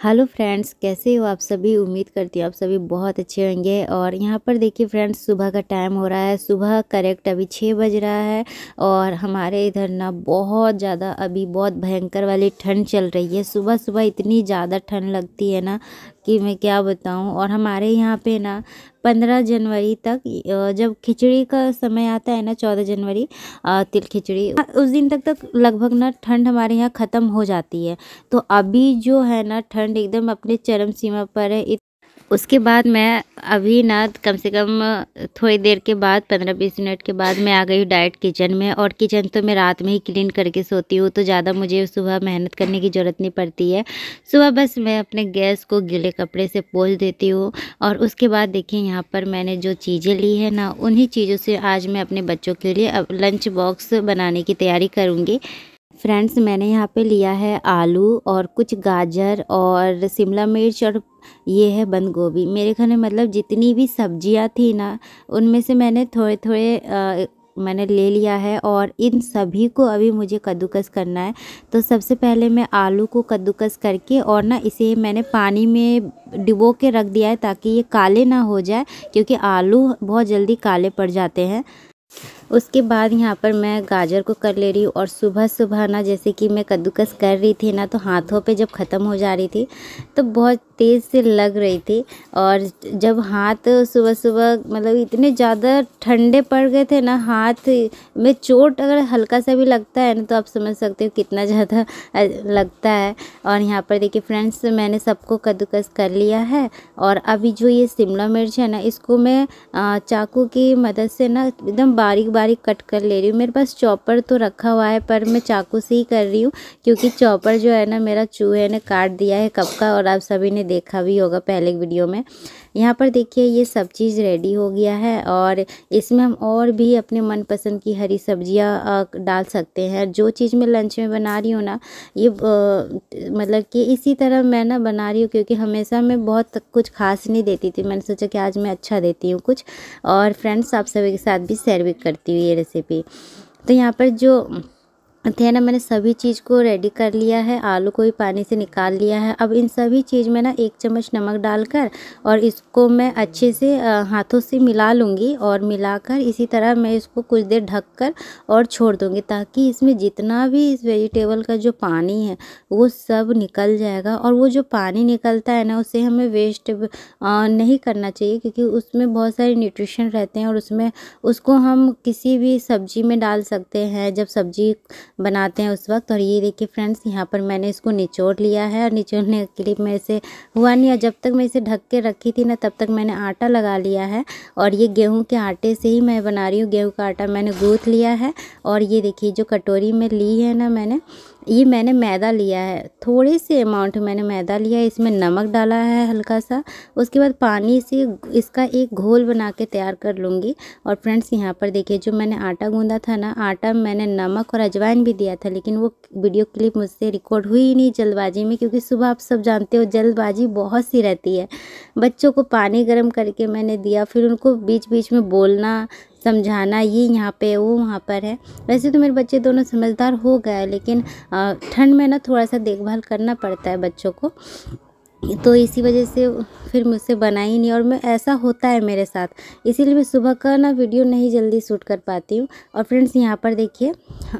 Hello friends, कैसे हो आप सभी। उम्मीद करती हूँ आप सभी बहुत अच्छे होंगे। और यहाँ पर देखिए फ्रेंड्स, सुबह का टाइम हो रहा है। सुबह करेक्ट अभी 6 बज रहा है और हमारे इधर ना बहुत ज़्यादा अभी बहुत भयंकर वाली ठंड चल रही है। सुबह सुबह इतनी ज़्यादा ठंड लगती है ना कि मैं क्या बताऊँ। और हमारे यहाँ पे ना 15 जनवरी तक जब खिचड़ी का समय आता है ना, 14 जनवरी तिल खिचड़ी, उस दिन तक लगभग ना ठंड हमारे यहाँ ख़त्म हो जाती है। तो अभी जो है ना ठंड एकदम अपने चरम सीमा पर है। उसके बाद मैं अभी ना कम से कम थोड़ी देर के बाद 15-20 मिनट के बाद मैं आ गई हूँ डायरेक्ट किचन में। और किचन तो मैं रात में ही क्लीन करके सोती हूँ, तो ज़्यादा मुझे सुबह मेहनत करने की ज़रूरत नहीं पड़ती है। सुबह बस मैं अपने गैस को गीले कपड़े से पोंछ देती हूँ। और उसके बाद देखिए यहाँ पर मैंने जो चीज़ें ली है ना, उन्हीं चीज़ों से आज मैं अपने बच्चों के लिए अब लंच बॉक्स बनाने की तैयारी करूँगी। फ्रेंड्स, मैंने यहाँ पे लिया है आलू और कुछ गाजर और शिमला मिर्च और ये है बंद गोभी। मेरे घर में मतलब जितनी भी सब्जियाँ थी ना, उनमें से मैंने थोड़े थोड़े मैंने ले लिया है। और इन सभी को अभी मुझे कद्दूकस करना है। तो सबसे पहले मैं आलू को कद्दूकस करके और ना इसे मैंने पानी में डुबो के रख दिया है ताकि ये काले ना हो जाए, क्योंकि आलू बहुत जल्दी काले पड़ जाते हैं। उसके बाद यहाँ पर मैं गाजर को कर ले रही हूँ। और सुबह सुबह ना जैसे कि मैं कद्दूकस कर रही थी ना, तो हाथों पे जब ख़त्म हो जा रही थी तो बहुत तेज़ से लग रही थी। और जब हाथ सुबह सुबह मतलब इतने ज़्यादा ठंडे पड़ गए थे ना, हाथ में चोट अगर हल्का सा भी लगता है ना, तो आप समझ सकते हो कितना ज़्यादा लगता है। और यहाँ पर देखिए फ्रेंड्स, मैंने सबको कद्दूकस कर लिया है। और अभी जो ये शिमला मिर्च है ना, इसको मैं चाकू की मदद से ना एकदम बारीक बारीक कट कर ले रही हूँ। मेरे पास चॉपर तो रखा हुआ है, पर मैं चाकू से ही कर रही हूँ, क्योंकि चॉपर जो है ना मेरा चूहे ने काट दिया है कब का, और आप सभी ने देखा भी होगा पहले वीडियो में। यहाँ पर देखिए ये सब चीज़ रेडी हो गया है। और इसमें हम और भी अपने मनपसंद की हरी सब्जियाँ डाल सकते हैं। जो चीज़ मैं लंच में बना रही हूँ ना, ये मतलब कि इसी तरह मैं ना बना रही हूँ, क्योंकि हमेशा मैं बहुत कुछ खास नहीं देती थी। मैंने सोचा कि आज मैं अच्छा देती हूँ कुछ, और फ्रेंड्स आप सभी के साथ भी शेयर भी करती हूँ ये रेसिपी। तो यहाँ पर जो थे ना, मैंने सभी चीज़ को रेडी कर लिया है। आलू को भी पानी से निकाल लिया है। अब इन सभी चीज़ में ना 1 चम्मच नमक डालकर और इसको मैं अच्छे से हाथों से मिला लूँगी। और मिलाकर इसी तरह मैं इसको कुछ देर ढककर और छोड़ दूँगी, ताकि इसमें जितना भी इस वेजिटेबल का जो पानी है वो सब निकल जाएगा। और वो जो पानी निकलता है ना, उसे हमें वेस्ट नहीं करना चाहिए, क्योंकि उसमें बहुत सारे न्यूट्रिशन रहते हैं। और उसमें उसको हम किसी भी सब्जी में डाल सकते हैं जब सब्जी बनाते हैं उस वक्त। और ये देखिए फ्रेंड्स, यहाँ पर मैंने इसको निचोड़ लिया है। और निचोड़ने के लिए मेरे से हुआ नहीं, और जब तक मैं इसे ढक के रखी थी ना, तब तक मैंने आटा लगा लिया है। और ये गेहूं के आटे से ही मैं बना रही हूँ। गेहूं का आटा मैंने गूँथ लिया है। और ये देखिए जो कटोरी में ली है ना मैंने मैदा लिया है। थोड़े से अमाउंट मैंने मैदा लिया है, इसमें नमक डाला है हल्का सा। उसके बाद पानी से इसका एक घोल बना के तैयार कर लूँगी। और फ्रेंड्स यहाँ पर देखिए जो मैंने आटा गूंदा था ना, आटा मैंने नमक और अजवाइन भी दिया था, लेकिन वो वीडियो क्लिप मुझसे रिकॉर्ड हुई ही नहीं जल्दबाजी में, क्योंकि सुबह आप सब जानते हो जल्दबाजी बहुत सी रहती है। बच्चों को पानी गर्म करके मैंने दिया, फिर उनको बीच बीच में बोलना समझाना, ये यहाँ पे वो वहाँ पर है। वैसे तो मेरे बच्चे दोनों समझदार हो गए, लेकिन ठंड में ना थोड़ा सा देखभाल करना पड़ता है बच्चों को। तो इसी वजह से फिर मुझसे बना ही नहीं। और मैं ऐसा होता है मेरे साथ, इसीलिए मैं सुबह का ना वीडियो नहीं जल्दी शूट कर पाती हूँ। और फ्रेंड्स यहाँ पर देखिए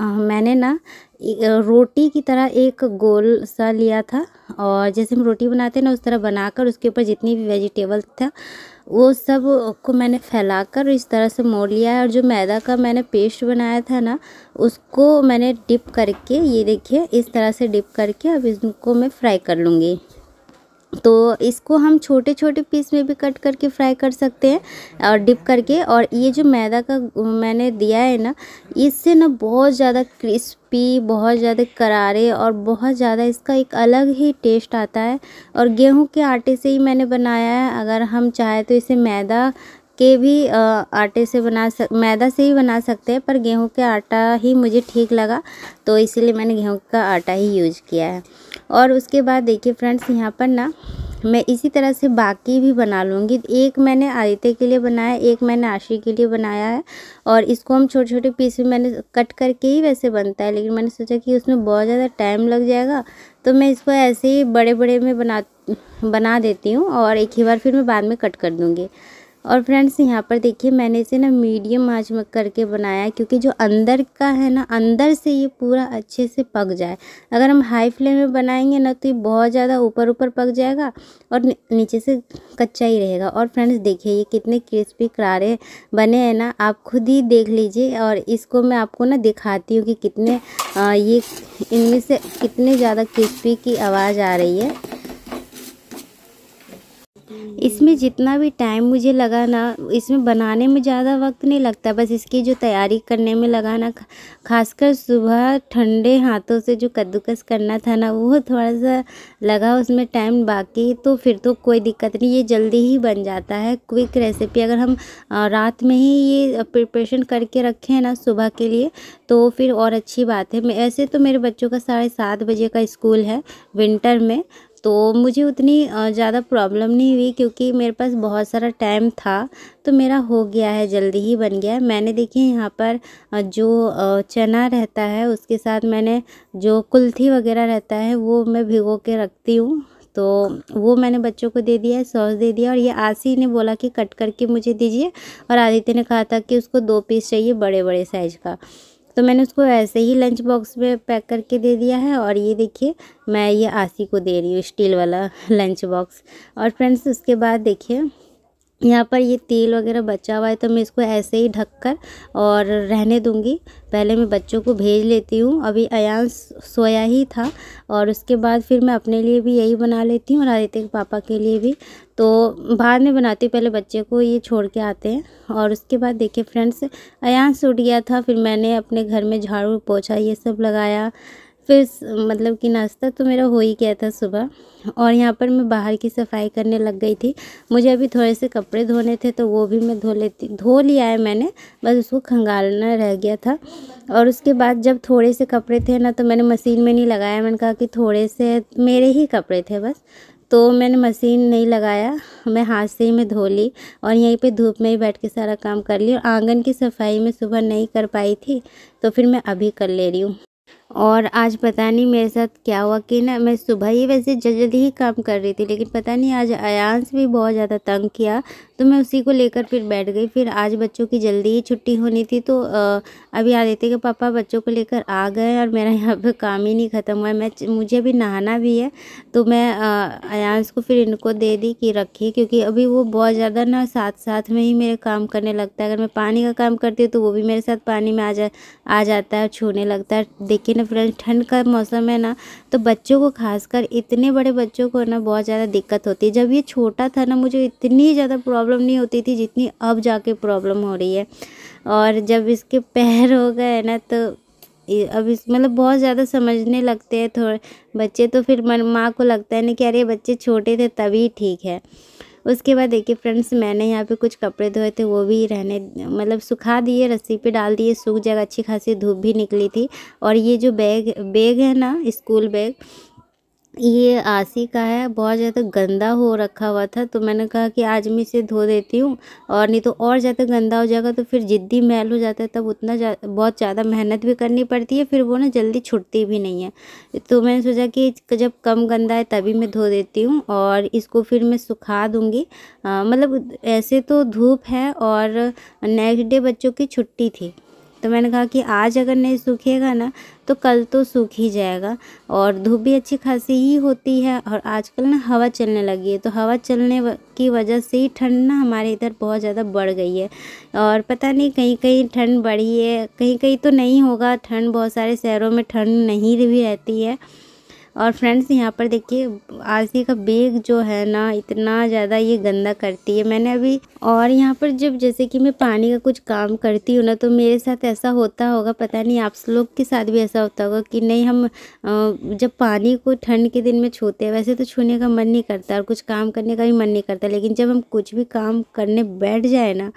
मैंने ना रोटी की तरह एक गोल सा लिया था, और जैसे हम रोटी बनाते हैं ना, उस तरह बनाकर उसके ऊपर जितनी भी वेजिटेबल था वो सब को मैंने फैलाकर इस तरह से मोड़ लिया है। और जो मैदा का मैंने पेस्ट बनाया था ना, उसको मैंने डिप करके, ये देखिए इस तरह से डिप करके अब इसको मैं फ्राई कर लूँगी। तो इसको हम छोटे छोटे पीस में भी कट करके फ्राई कर सकते हैं और डिप करके। और ये जो मैदा का मैंने दिया है ना, इससे ना बहुत ज़्यादा क्रिस्पी, बहुत ज़्यादा करारे और बहुत ज़्यादा इसका एक अलग ही टेस्ट आता है। और गेहूं के आटे से ही मैंने बनाया है। अगर हम चाहे तो इसे मैदा के भी आटे से मैदा से ही बना सकते हैं, पर गेहूं के आटा ही मुझे ठीक लगा, तो इसीलिए मैंने गेहूं का आटा ही यूज किया है। और उसके बाद देखिए फ्रेंड्स यहाँ पर ना मैं इसी तरह से बाकी भी बना लूँगी। एक मैंने आदित्य के लिए बनाया, एक मैंने आशी के लिए बनाया है, और इसको हम छोटे छोटे पीस में मैंने कट करके ही वैसे बनता है, लेकिन मैंने सोचा कि उसमें बहुत ज़्यादा टाइम लग जाएगा, तो मैं इसको ऐसे ही बड़े बड़े में बना देती हूँ, और एक ही बार फिर मैं बाद में कट कर दूँगी। और फ्रेंड्स यहाँ पर देखिए मैंने इसे ना मीडियम आंच में करके बनाया, क्योंकि जो अंदर का है ना, अंदर से ये पूरा अच्छे से पक जाए। अगर हम हाई फ्लेम में बनाएंगे ना तो ये बहुत ज़्यादा ऊपर ऊपर पक जाएगा और नीचे से कच्चा ही रहेगा। और फ्रेंड्स देखिए ये कितने क्रिस्पी करारे बने हैं ना, आप खुद ही देख लीजिए। और इसको मैं आपको ना दिखाती हूँ कि कितने ये इनमें से कितने ज़्यादा क्रिस्पी की आवाज़ आ रही है। इसमें जितना भी टाइम मुझे लगा ना, इसमें बनाने में ज़्यादा वक्त नहीं लगता, बस इसकी जो तैयारी करने में लगा ना, खासकर सुबह ठंडे हाथों से जो कद्दूकस करना था ना, वो थोड़ा सा लगा उसमें टाइम। बाकी तो फिर तो कोई दिक्कत नहीं, ये जल्दी ही बन जाता है, क्विक रेसिपी। अगर हम रात में ही ये प्रिपरेशन करके रखें हैं ना सुबह के लिए, तो फिर और अच्छी बात है। मैं ऐसे तो मेरे बच्चों का 7:30 बजे का स्कूल है विंटर में, तो मुझे उतनी ज़्यादा प्रॉब्लम नहीं हुई, क्योंकि मेरे पास बहुत सारा टाइम था, तो मेरा हो गया है, जल्दी ही बन गया है। मैंने देखिए यहाँ पर जो चना रहता है उसके साथ मैंने जो कुल्थी वगैरह रहता है वो मैं भिगो के रखती हूँ, तो वो मैंने बच्चों को दे दिया है, सॉस दे दिया। और ये आशी ने बोला कि कट करके मुझे दीजिए, और आदित्य ने कहा था कि उसको 2 पीस चाहिए बड़े बड़े साइज़ का, तो मैंने उसको ऐसे ही लंच बॉक्स में पैक करके दे दिया है। और ये देखिए मैं ये आशी को दे रही हूँ स्टील वाला लंच बॉक्स। और फ्रेंड्स उसके बाद देखिए यहाँ पर ये तेल वगैरह बचा हुआ है, तो मैं इसको ऐसे ही ढककर और रहने दूँगी। पहले मैं बच्चों को भेज लेती हूँ, अभी अयांश सोया ही था, और उसके बाद फिर मैं अपने लिए भी यही बना लेती हूँ और आदित्य के पापा के लिए भी। तो बाद में बनाती हूँ, पहले बच्चे को ये छोड़ के आते हैं। और उसके बाद देखिए फ्रेंड्स अयांश उठ गया था, फिर मैंने अपने घर में झाड़ू पोछा ये सब लगाया, फिर मतलब कि नाश्ता तो मेरा हो ही गया था सुबह। और यहाँ पर मैं बाहर की सफाई करने लग गई थी। मुझे अभी थोड़े से कपड़े धोने थे, तो वो भी मैं धो लिया है मैंने, बस उसको खंगालना रह गया था। और उसके बाद जब थोड़े से कपड़े थे ना, तो मैंने मशीन में नहीं लगाया, मैंने कहा कि थोड़े से मेरे ही कपड़े थे बस, तो मैंने मशीन नहीं लगाया, मैं हाथ से ही मैं धो ली। और यहीं पे धूप में ही बैठ के सारा काम कर ली। और आंगन की सफाई मैं सुबह नहीं कर पाई थी, तो फिर मैं अभी कर ले रही हूँ। और आज पता नहीं मेरे साथ क्या हुआ कि ना, मैं सुबह ही वैसे जल्दी ही काम कर रही थी, लेकिन पता नहीं आज अयांश भी बहुत ज़्यादा तंग किया, तो मैं उसी को लेकर फिर बैठ गई। फिर आज बच्चों की जल्दी ही छुट्टी होनी थी, तो अभी आदित्य के पापा बच्चों को लेकर आ गए, और मेरा यहाँ पे काम ही नहीं ख़त्म हुआ है। मुझे भी नहाना भी है, तो मैं अयांश को फिर इनको दे दी कि रखिए, क्योंकि अभी वो बहुत ज़्यादा ना साथ साथ में ही मेरे काम करने लगता है। अगर मैं पानी का काम करती हूँ तो वो भी मेरे साथ पानी में आ जाता है, छूने लगता है। देखिए ना फ्रेंड्स, ठंड का मौसम है ना, तो बच्चों को खासकर इतने बड़े बच्चों को ना बहुत ज़्यादा दिक्कत होती है। जब ये छोटा था ना, मुझे इतनी ज़्यादा प्रॉब्लम नहीं होती थी जितनी अब जाके प्रॉब्लम हो रही है। और जब इसके पैर हो गए ना, तो अब इस मतलब बहुत ज़्यादा समझने लगते हैं थोड़े बच्चे, तो फिर माँ को लगता है ना कि अरे बच्चे छोटे थे तभी ठीक है। उसके बाद देखिए फ्रेंड्स, मैंने यहाँ पे कुछ कपड़े धोए थे, वो भी रहने मतलब सुखा दिए, रस्सी पे डाल दिए, सूख जाएगा, अच्छी खासी धूप भी निकली थी। और ये जो बैग है ना, स्कूल बैग, ये आशी का है, बहुत ज़्यादा गंदा हो रखा हुआ था, तो मैंने कहा कि आज मैं इसे धो देती हूँ, और नहीं तो और ज़्यादा गंदा हो जाएगा, तो फिर जिद्दी मैल हो जाता है, तब बहुत ज़्यादा मेहनत भी करनी पड़ती है, फिर वो ना जल्दी छुटती भी नहीं है। तो मैंने सोचा कि जब कम गंदा है तभी मैं धो देती हूँ, और इसको फिर मैं सुखा दूँगी। मतलब ऐसे तो धूप है, और नेक्स्ट डे बच्चों की छुट्टी थी, तो मैंने कहा कि आज अगर नहीं सूखेगा ना, तो कल तो सूख ही जाएगा। और धूप भी अच्छी खासी ही होती है, और आजकल ना हवा चलने लगी है, तो हवा चलने की वजह से ही ठंड ना हमारे इधर बहुत ज़्यादा बढ़ गई है। और पता नहीं कहीं कहीं ठंड बढ़ी है, कहीं कहीं तो नहीं होगा ठंड, बहुत सारे शहरों में ठंड नहीं भी रहती है। और फ्रेंड्स यहाँ पर देखिए आशी का बैग जो है ना, इतना ज़्यादा ये गंदा करती है। मैंने अभी, और यहाँ पर जब जैसे कि मैं पानी का कुछ काम करती हूँ ना, तो मेरे साथ ऐसा होता होगा, पता नहीं आप लोग के साथ भी ऐसा होता होगा कि नहीं, हम जब पानी को ठंड के दिन में छूते हैं, वैसे तो छूने का मन नहीं करता और कुछ काम करने का भी मन नहीं करता, लेकिन जब हम कुछ भी काम करने बैठ जाए ना,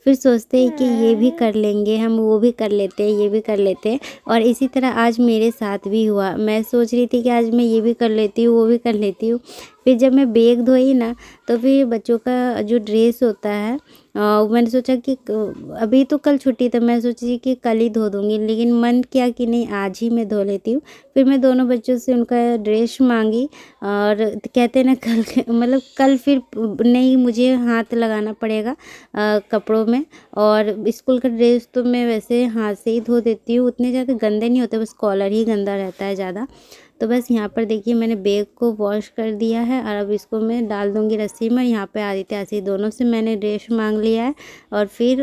फिर सोचते हैं कि ये भी कर लेंगे हम, वो भी कर लेते हैं, ये भी कर लेते हैं। और इसी तरह आज मेरे साथ भी हुआ। मैं सोच रही थी कि आज मैं ये भी कर लेती हूँ, वो भी कर लेती हूँ। फिर जब मैं बैग धोई ना, तो फिर बच्चों का जो ड्रेस होता है मैंने सोचा कि अभी तो कल छुट्टी, तो मैं सोची कि कल ही धो दूँगी, लेकिन मन किया कि नहीं आज ही मैं धो लेती हूँ। फिर मैं दोनों बच्चों से उनका ड्रेस मांगी और कहते ना कल मतलब कल फिर नहीं मुझे हाथ लगाना पड़ेगा कपड़ों में। और स्कूल का ड्रेस तो मैं वैसे हाथ से ही धो देती हूँ, उतने ज़्यादा गंदे नहीं होते, बस कॉलर ही गंदा रहता है ज़्यादा। तो बस यहाँ पर देखिए मैंने बैग को वॉश कर दिया है और अब इसको मैं डाल दूँगी रस्सी में। यहाँ पे आदित्य आशी दोनों से मैंने ड्रेस मांग लिया है और फिर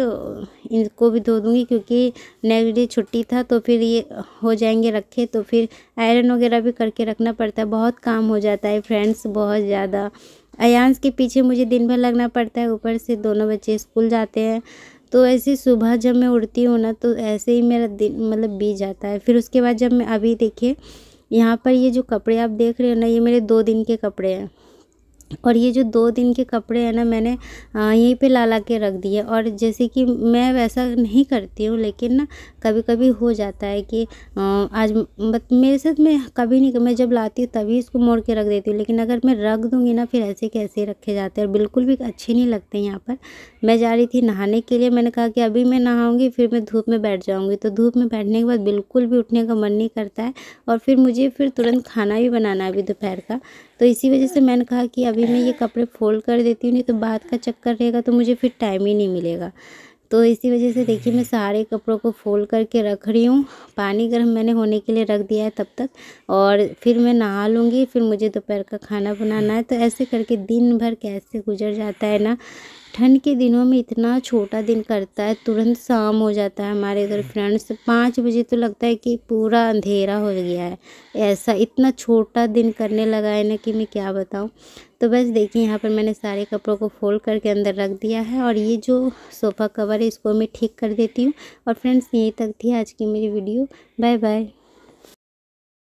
इनको भी धो दूँगी, क्योंकि नेक्स्ट डे छुट्टी था तो फिर ये हो जाएंगे रखे, तो फिर आयरन वगैरह भी करके रखना पड़ता है। बहुत काम हो जाता है फ्रेंड्स, बहुत ज़्यादा। अयांश के पीछे मुझे दिन भर लगना पड़ता है, ऊपर से दोनों बच्चे स्कूल जाते हैं। तो ऐसे सुबह जब मैं उठती हूँ ना, तो ऐसे ही मेरा दिन मतलब बीत जाता है। फिर उसके बाद जब मैं अभी देखिए यहाँ पर ये जो कपड़े आप देख रहे हो ना, ये मेरे 2 दिन के कपड़े हैं। और ये जो 2 दिन के कपड़े हैं ना, मैंने यहीं पे ला के रख दिए। और जैसे कि मैं वैसा नहीं करती हूँ, लेकिन ना कभी कभी हो जाता है कि आज मेरे साथ में कभी नहीं, मैं जब लाती हूँ तभी इसको मोड़ के रख देती हूँ, लेकिन अगर मैं रख दूँगी ना फिर ऐसे कैसे रखे जाते हैं और बिल्कुल भी अच्छे नहीं लगते। यहाँ पर मैं जा रही थी नहाने के लिए, मैंने कहा कि अभी मैं नहाऊँगी फिर मैं धूप में बैठ जाऊँगी, तो धूप में बैठने के बाद बिल्कुल भी उठने का मन नहीं करता है। और फिर मुझे फिर तुरंत खाना भी बनाना है अभी दोपहर का, तो इसी वजह से मैंने कहा कि अभी मैं ये कपड़े फोल्ड कर देती हूँ, नहीं तो बाद का चक्कर रहेगा तो मुझे फिर टाइम ही नहीं मिलेगा। तो इसी वजह से देखिए मैं सारे कपड़ों को फोल्ड करके रख रही हूँ। पानी गर्म मैंने होने के लिए रख दिया है तब तक, और फिर मैं नहा लूँगी, फिर मुझे दोपहर का खाना बनाना है। तो ऐसे करके दिन भर कैसे गुजर जाता है ना। ठंड के दिनों में इतना छोटा दिन करता है, तुरंत शाम हो जाता है हमारे इधर फ्रेंड्स। 5 बजे तो लगता है कि पूरा अंधेरा हो गया है, ऐसा इतना छोटा दिन करने लगा है ना कि मैं क्या बताऊँ। तो बस देखिए यहाँ पर मैंने सारे कपड़ों को फोल्ड करके अंदर रख दिया है, और ये जो सोफ़ा कवर है इसको मैं ठीक कर देती हूँ। और फ्रेंड्स यहीं तक थी आज की मेरी वीडियो। Bye bye.